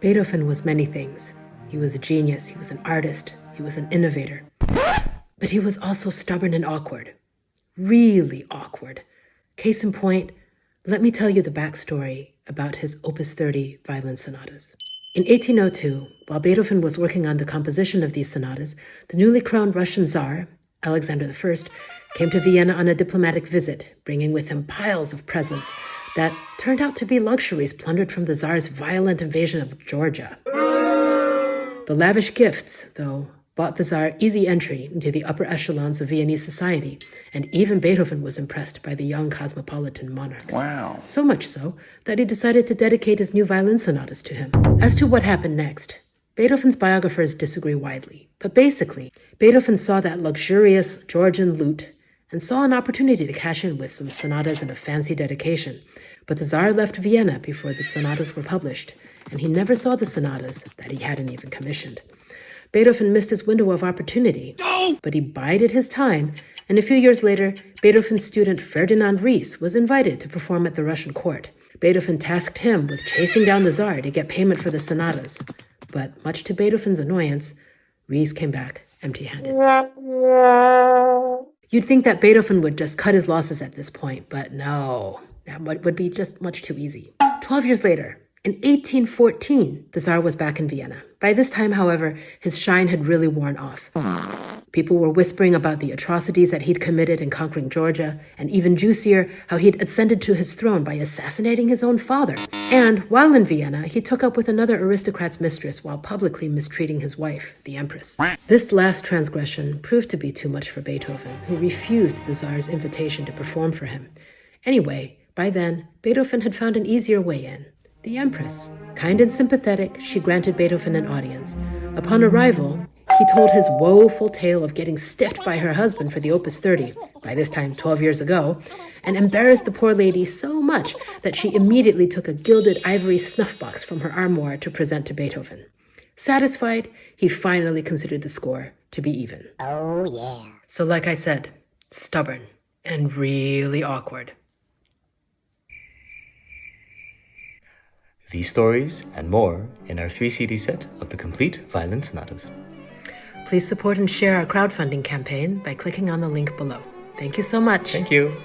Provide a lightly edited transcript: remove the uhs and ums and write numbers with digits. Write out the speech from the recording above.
Beethoven was many things. He was a genius, he was an artist, he was an innovator. But he was also stubborn and awkward. Really awkward. Case in point, let me tell you the backstory about his Opus 30 Violin Sonatas. In 1802, while Beethoven was working on the composition of these sonatas, the newly crowned Russian Tsar, Alexander I, came to Vienna on a diplomatic visit, bringing with him piles of presents that turned out to be luxuries plundered from the Tsar's violent invasion of Georgia. The lavish gifts, though, bought the Tsar easy entry into the upper echelons of Viennese society, and even Beethoven was impressed by the young cosmopolitan monarch. Wow. So much so that he decided to dedicate his new violin sonatas to him. As to what happened next, Beethoven's biographers disagree widely, but basically, Beethoven saw that luxurious Georgian loot and saw an opportunity to cash in with some sonatas and a fancy dedication. But the Tsar left Vienna before the sonatas were published, and he never saw the sonatas that he hadn't even commissioned. Beethoven missed his window of opportunity, but he bided his time, and a few years later, Beethoven's student Ferdinand Ries was invited to perform at the Russian court. Beethoven tasked him with chasing down the Tsar to get payment for the sonatas, but much to Beethoven's annoyance, Ries came back empty-handed. You'd think that Beethoven would just cut his losses at this point, but no, that would be just much too easy. 12 years later, in 1814, the Tsar was back in Vienna. By this time, however, his shine had really worn off. People were whispering about the atrocities that he'd committed in conquering Georgia, and even juicier, how he'd ascended to his throne by assassinating his own father. And while in Vienna, he took up with another aristocrat's mistress while publicly mistreating his wife, the Empress. This last transgression proved to be too much for Beethoven, who refused the Tsar's invitation to perform for him. Anyway, by then, Beethoven had found an easier way in. The Empress. Kind and sympathetic, she granted Beethoven an audience. Upon arrival, he told his woeful tale of getting stiffed by her husband for the Opus 30, by this time 12 years ago, and embarrassed the poor lady so much that she immediately took a gilded ivory snuffbox from her armoire to present to Beethoven. Satisfied, he finally considered the score to be even. Oh, yeah. So like I said, stubborn and really awkward. These stories and more in our 3-CD set of the complete Violin Sonatas. Please support and share our crowdfunding campaign by clicking on the link below. Thank you so much. Thank you.